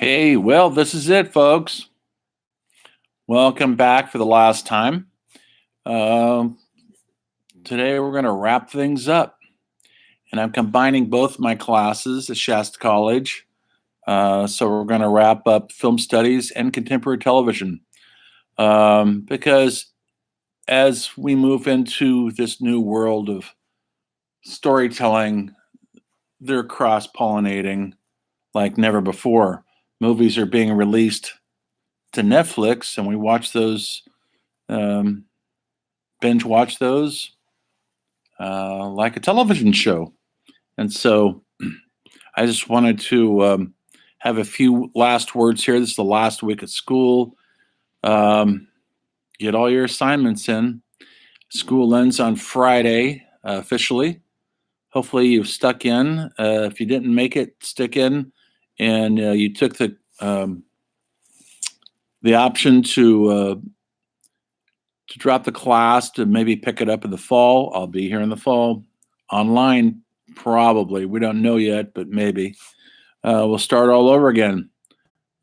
Hey, well, this is it, folks. Welcome back for the last time. Um, Today, we're going to wrap things up, and I'm combining both my classes at Shasta College. So, we're going to wrap up film studies and contemporary television because as we move into this new world of storytelling, they're cross pollinating like never before. Movies are being released to Netflix, and we watch those. Um, Binge watch those like a television show. And so I just wanted to have a few last words here. This is the last week at school. Um, get all your assignments in. School ends on Friday officially. Hopefully, you've stuck in. If you didn't make it, stick in, and you took the option to drop the class to maybe pick it up in the fall. I'll be here in the fall online, probably. We don't know yet, but maybe. We'll start all over again.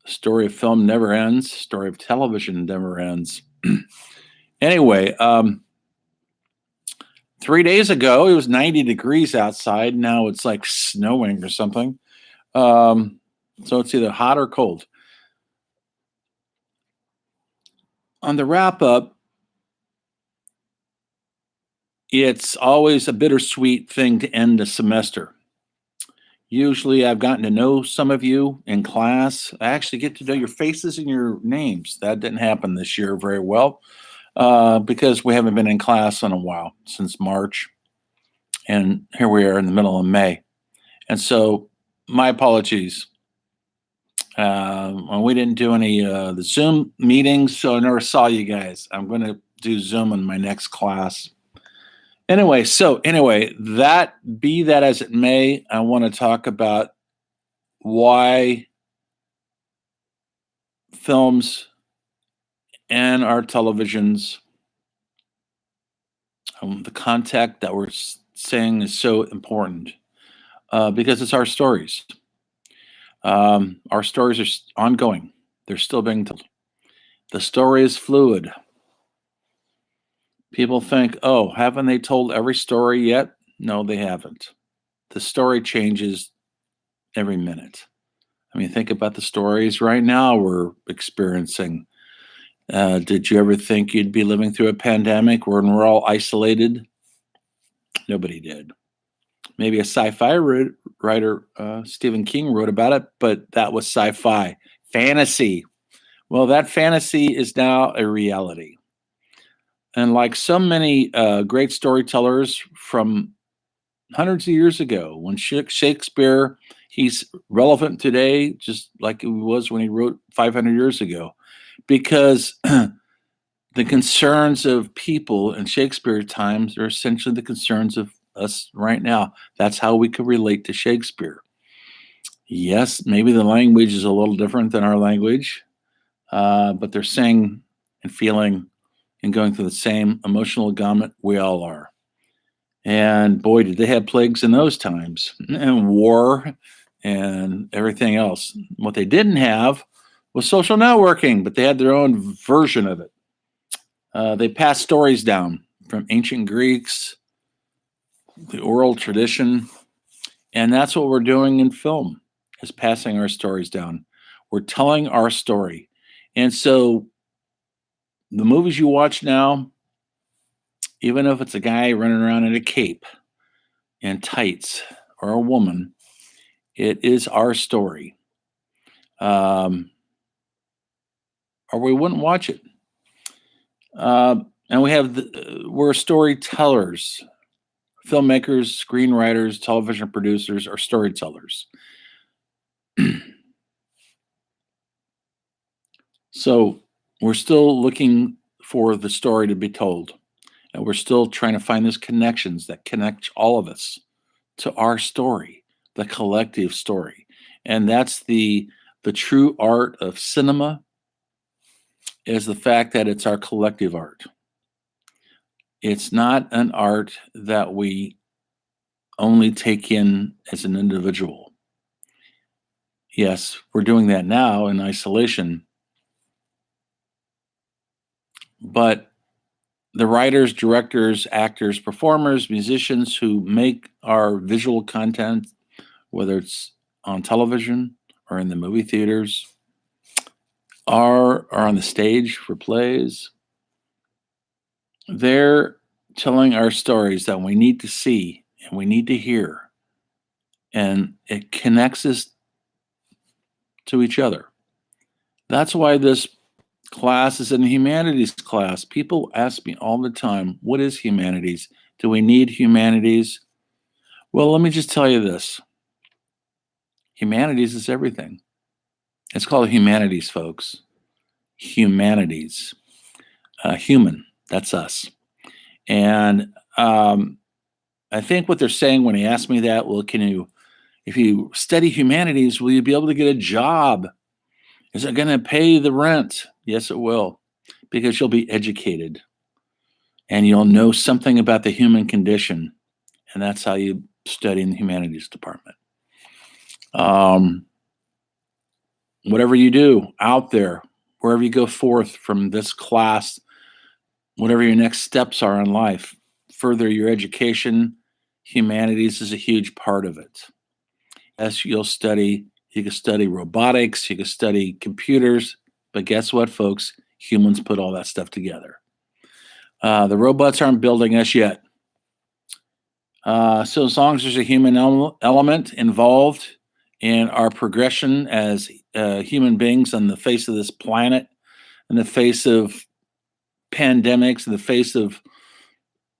The story of film never ends. Story of television never ends. Anyway, 3 days ago it was 90 degrees outside. Now it's like snowing or something. So it's either hot or cold. On the wrap up, it's always a bittersweet thing to end the semester. Usually, I've gotten to know some of you in class. I actually get to know your faces and your names. That didn't happen this year very well because we haven't been in class in a while since March. And here we are in the middle of May. And so, my apologies. We didn't do any the Zoom meetings, so I never saw you guys. I'm going to do Zoom in my next class. Anyway, that be that as it may, I want to talk about why films and our televisions, the contact that we're saying is so important because it's our stories. Our stories are ongoing, they're still being told. The story is fluid. People think, oh, haven't they told every story yet? No, they haven't. The story changes every minute. I mean, think about the stories right now we're experiencing. Did you ever think you'd be living through a pandemic when we're all isolated? Nobody did. Maybe a sci-fi writer, Stephen King, wrote about it, but that was sci-fi. Fantasy. Well, that fantasy is now a reality. And like so many great storytellers from hundreds of years ago, when Shakespeare, he's relevant today, just like he was when he wrote 500 years ago, because the concerns of people in Shakespeare times are essentially the concerns of us right now. That's how we could relate to Shakespeare. Yes, maybe the language is a little different than our language, but they're saying and feeling and going through the same emotional gamut we all are. And boy, did they have plagues in those times and war and everything else. What they didn't have was social networking, but they had their own version of it. They passed stories down from ancient Greeks, the oral tradition, and that's what we're doing in film is passing our stories down. We're telling our story. And so the movies you watch now, even if it's a guy running around in a cape and tights or a woman, it is our story. Um, or we wouldn't watch it. And we're storytellers, filmmakers, screenwriters, television producers are storytellers. So we're still looking for the story to be told. And we're still trying to find those connections that connect all of us to our story, the collective story. And that's the true art of cinema is the fact that it's our collective art. It's not an art that we only take in as an individual. Yes, we're doing that now in isolation, but the writers, directors, actors, performers, musicians who make our visual content, whether it's on television or in the movie theaters, are on the stage for plays, they're telling our stories that we need to see and we need to hear, and it connects us to each other. That's why this class is a humanities class. People ask me all the time, what is humanities? Do we need humanities? Well, let me just tell you this. Humanities is everything. It's called humanities, folks. Humanities. Human, that's us. And I think what they're saying when they ask me that, well, if you study humanities, will you be able to get a job? Is it going to pay the rent? Yes, it will, because you'll be educated and you'll know something about the human condition. And that's how you study in the humanities department. Whatever you do out there, wherever you go forth from this class, whatever your next steps are in life, further your education, humanities is a huge part of it. As you can study robotics, you can study computers, but guess what, folks? Humans put all that stuff together. The robots aren't building us yet. So as long as there's a human element involved in our progression as human beings on the face of this planet, in the face of pandemics, in the face of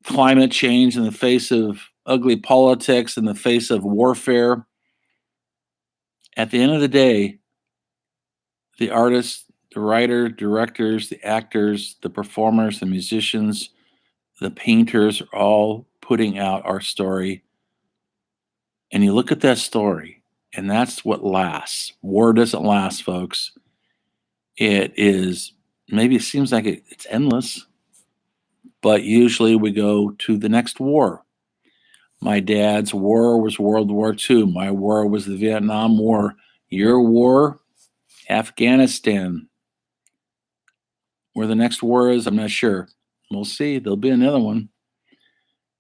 climate change, in the face of ugly politics, in the face of warfare, at the end of the day, the artists, the writer, directors, the actors, the performers, the musicians, the painters are all putting out our story. And you look at that story, and that's what lasts. War doesn't last, folks. Maybe it seems like it's endless, but usually we go to the next war. My dad's war was World War II. My war was the Vietnam War. Your war, Afghanistan. Where the next war is, I'm not sure. We'll see. There'll be another one.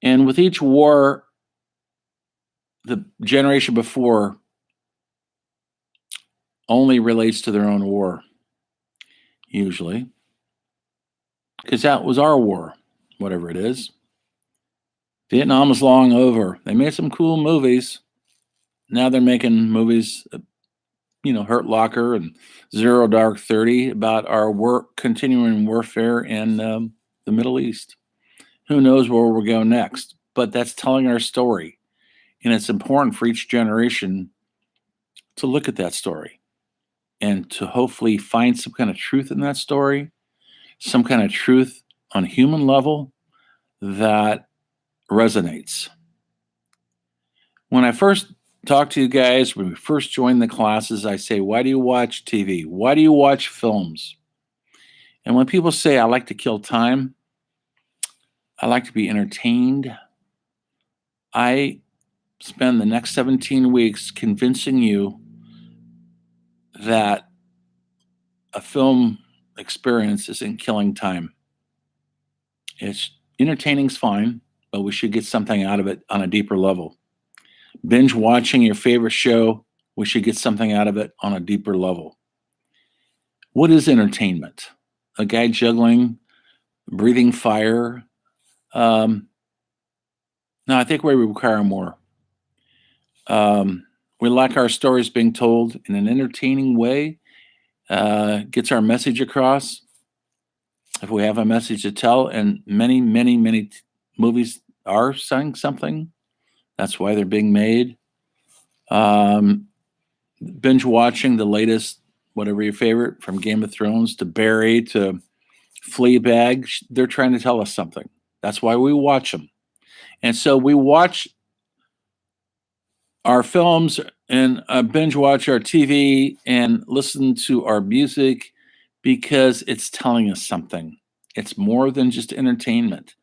And with each war, the generation before only relates to their own war, usually, because that was our war, whatever it is. Vietnam is long over. They made some cool movies. Now they're making movies, Hurt Locker and Zero Dark 30 about our continuing warfare in the Middle East. Who knows where we'll go next? But that's telling our story. And it's important for each generation to look at that story and to hopefully find some kind of truth in that story, some kind of truth on a human level that resonates. When I first talk to you guys, when we first join the classes, I say, why do you watch TV? Why do you watch films? And when people say, I like to kill time, I like to be entertained, I spend the next 17 weeks convincing you that a film experience isn't killing time. It's entertaining's fine, but we should get something out of it on a deeper level. Binge watching your favorite show, we should get something out of it on a deeper level. What is entertainment? A guy juggling, breathing fire? No, I think we require more. We like our stories being told in an entertaining way, gets our message across. If we have a message to tell, and many, many, many movies are saying something, that's why they're being made. Binge watching the latest, whatever your favorite, from Game of Thrones to Barry to Fleabag, they're trying to tell us something. That's why we watch them. And so we watch our films and binge watch our TV and listen to our music because it's telling us something. It's more than just entertainment.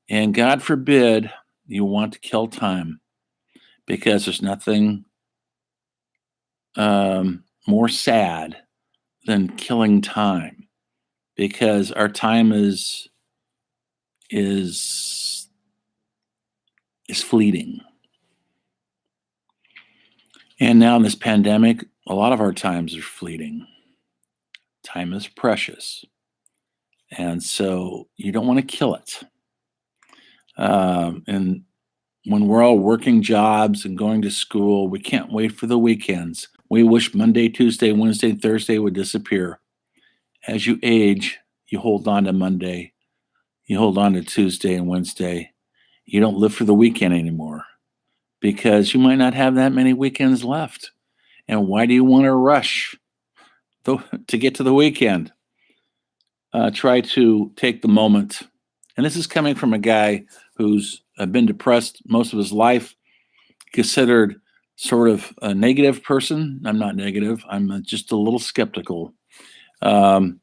And God forbid you want to kill time, because there's nothing more sad than killing time, because our time is is fleeting. And now in this pandemic, a lot of our times are fleeting. Time is precious. And so you don't want to kill it. And when we're all working jobs and going to school, we can't wait for the weekends. We wish Monday, Tuesday, Wednesday, Thursday would disappear. As you age, you hold on to Monday, you hold on to Tuesday and Wednesday. You don't live for the weekend anymore because you might not have that many weekends left. And why do you want to rush to get to the weekend? Try to take the moment. And this is coming from a guy who's been depressed most of his life, considered sort of a negative person. I'm not negative. I'm just a little skeptical. And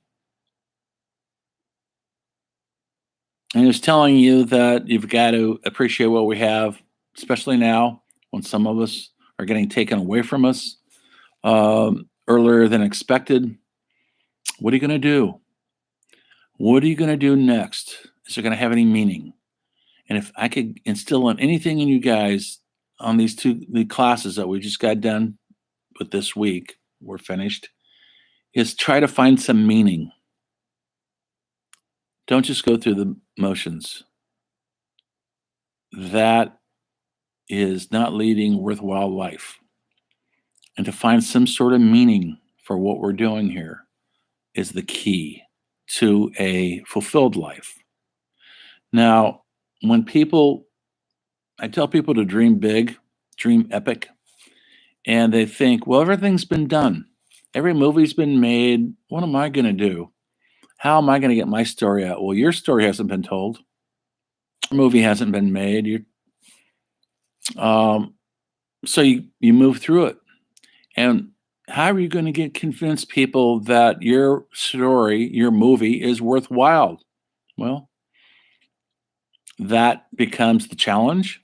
he was telling you that you've got to appreciate what we have, especially now when some of us are getting taken away from us earlier than expected. What are you going to do? What are you going to do next? Is it going to have any meaning? And if I could instill on anything in you guys on the classes that we just got done with this week, we're finished, is try to find some meaning. Don't just go through the motions. That is not leading a worthwhile life. And to find some sort of meaning for what we're doing here is the key to a fulfilled life. Now, I tell people to dream big, dream epic, and they think, well, everything's been done. Every movie's been made. What am I going to do? How am I going to get my story out? Well, your story hasn't been told. Your movie hasn't been made. So you move through it. And how are you going to convince people that your story, your movie is worthwhile? Well, that becomes the challenge.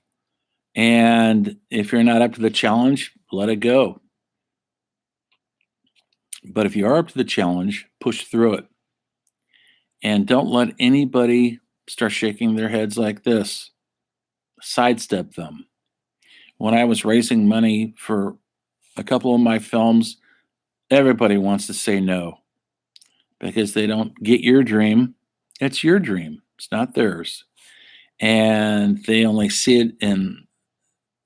And if you're not up to the challenge, let it go. But if you are up to the challenge, push through it. And don't let anybody start shaking their heads like this. Sidestep them. When I was raising money for a couple of my films, everybody wants to say no because they don't get your dream. It's your dream. It's not theirs. And they only see it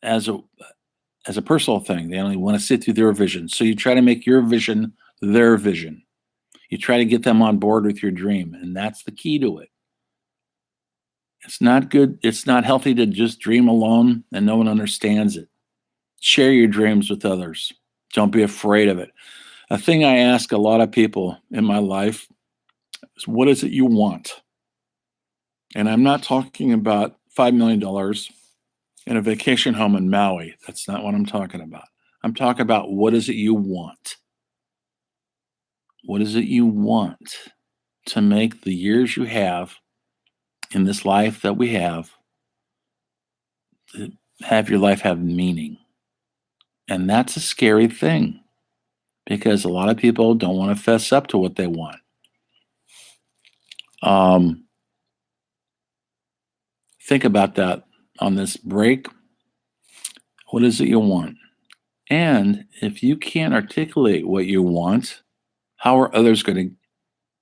as a personal thing. They only want to see through their vision. So you try to make your vision their vision. You try to get them on board with your dream, and that's the key to it. It's not good. It's not healthy to just dream alone and no one understands it. Share your dreams with others. Don't be afraid of it. A thing I ask a lot of people in my life is, what is it you want? And I'm not talking about $5 million in a vacation home in Maui. That's not what I'm talking about. I'm talking about, what is it you want? What is it you want to make the years you have in this life that we have your life have meaning? And that's a scary thing because a lot of people don't want to fess up to what they want. Think about that on this break. What is it you want? And if you can't articulate what you want, how are others going to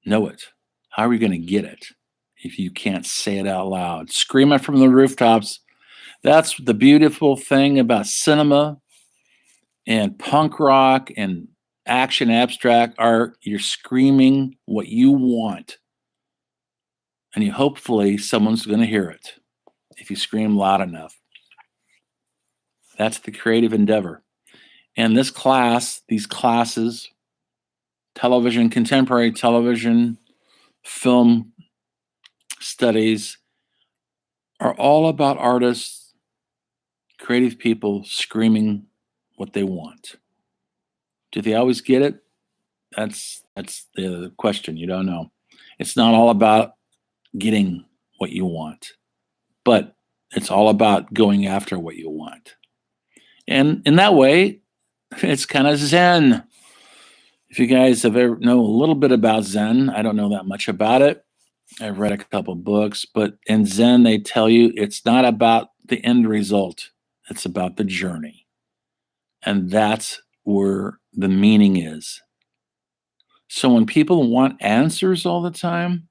know it? How are you going to get it if you can't say it out loud? Scream it from the rooftops. That's the beautiful thing about cinema and punk rock and action abstract art. You're screaming what you want. And hopefully someone's going to hear it if you scream loud enough. That's the creative endeavor. And these classes, television, contemporary television, film studies, are all about artists, creative people screaming what they want. Do they always get it? That's the question. You don't know. It's not all about getting what you want, but it's all about going after what you want. And in that way, It's kind of Zen. If you guys have ever know a little bit about Zen, I don't know that much about it. I've read a couple books, but in Zen, they tell you it's not about the end result, it's about the journey. And that's where the meaning is. So when people want answers all the time,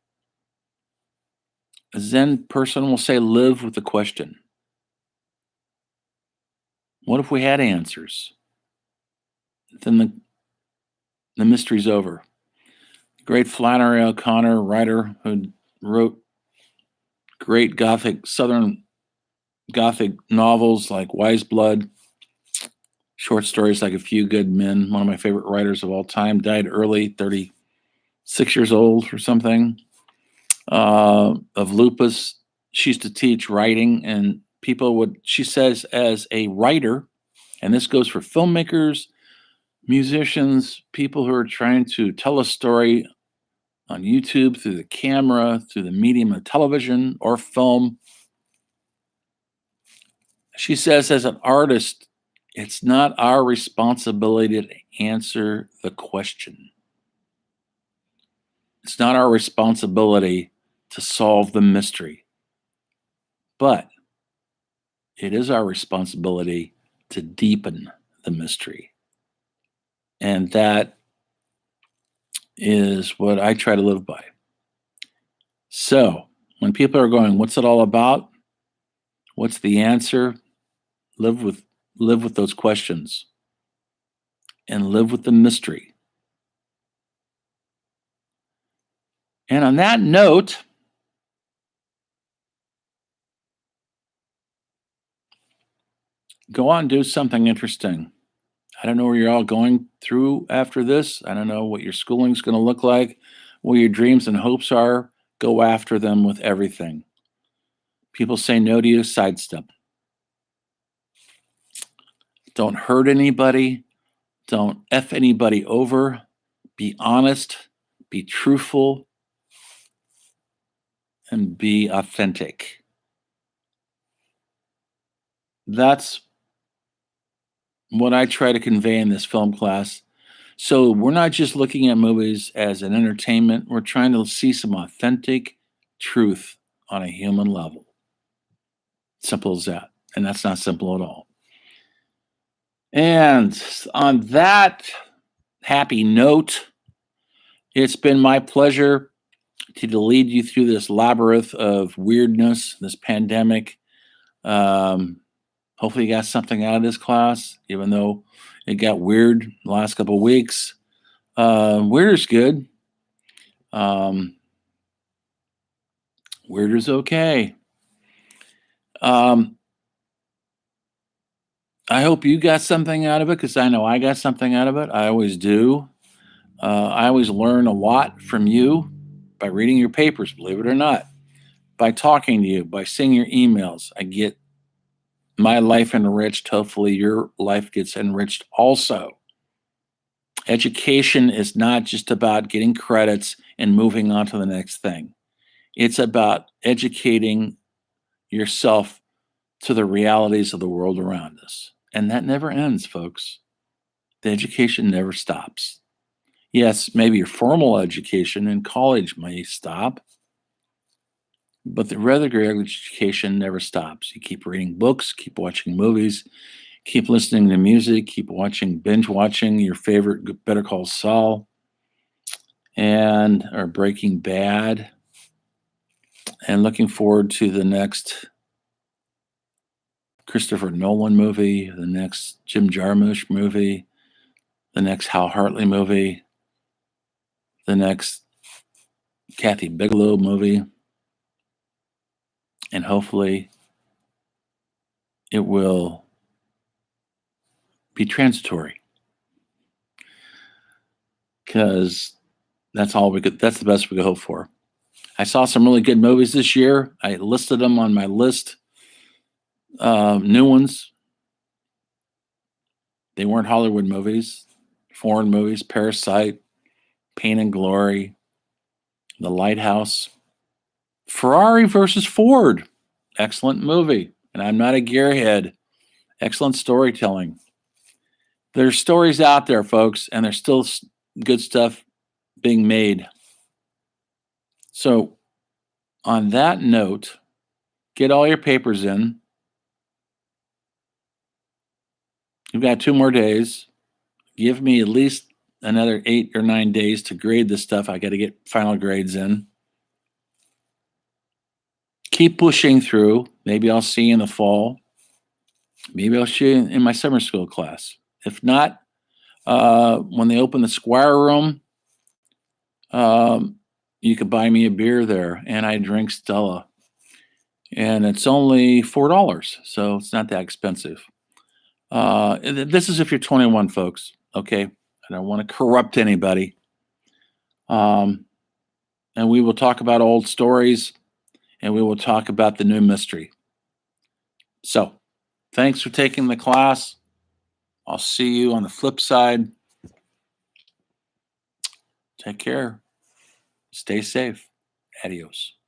a Zen person will say, live with the question. What if we had answers? Then the mystery's over. Great Flannery O'Connor, writer who wrote great Gothic, Southern Gothic novels like Wise Blood, short stories like A Few Good Men, one of my favorite writers of all time, died early, 36 years old or something, of lupus. She used to teach writing, and people would, she says, as a writer, and this goes for filmmakers, musicians, people who are trying to tell a story on YouTube through the camera, through the medium of television or film. She says, as an artist, it's not our responsibility to answer the question. It's not our responsibility to solve the mystery, but it is our responsibility to deepen the mystery. And that is what I try to live by. So when people are going, what's it all about? What's the answer? Live with those questions and live with the mystery. And on that note, go on and do something interesting. I don't know where you're all going through after this. I don't know what your schooling's going to look like, what your dreams and hopes are. Go after them with everything. People say no to you, sidestep. Don't hurt anybody. Don't F anybody over. Be honest. Be truthful. And be authentic. That's what I try to convey in this film class. So we're not just looking at movies as an entertainment. We're trying to see some authentic truth on a human level. Simple as that. And that's not simple at all. And on that happy note, it's been my pleasure to lead you through this labyrinth of weirdness, this pandemic. Hopefully you got something out of this class, even though it got weird the last couple of weeks. Weird is good. Weird is okay. I hope you got something out of it, because I know I got something out of it. I always do. I always learn a lot from you by reading your papers, believe it or not, by talking to you, by seeing your emails. I get my life enriched. Hopefully your life gets enriched also. Education is not just about getting credits and moving on to the next thing. It's about educating yourself to the realities of the world around us. And that never ends, folks. The education never stops. Yes, maybe your formal education in college may stop, but the regular education never stops. You keep reading books, keep watching movies, keep listening to music, keep binge watching your favorite Better Call Saul or Breaking Bad, and looking forward to the next Christopher Nolan movie, the next Jim Jarmusch movie, the next Hal Hartley movie, the next Kathy Bigelow movie, and hopefully it will be transitory, because that's the best we could hope for. I saw some really good movies this year. I listed them on my list. New ones. They weren't Hollywood movies, foreign movies. Parasite, Pain and Glory, The Lighthouse, Ferrari versus Ford. Excellent movie. And I'm not a gearhead. Excellent storytelling. There's stories out there, folks, and there's still good stuff being made. So, on that note, get all your papers in. You've got 2 more days. Give me at least another 8 or 9 days to grade this stuff. I got to get final grades in. Keep pushing through. Maybe I'll see you in the fall. Maybe I'll see you in my summer school class. If not, when they open the Squire Room, you could buy me a beer there, and I drink Stella. And it's only $4, so it's not that expensive. This is if you're 21, folks. Okay, I don't want to corrupt anybody. And we will talk about old stories, and we will talk about the new mystery. So, thanks for taking the class. I'll see you on the flip side. Take care. Stay safe. Adios.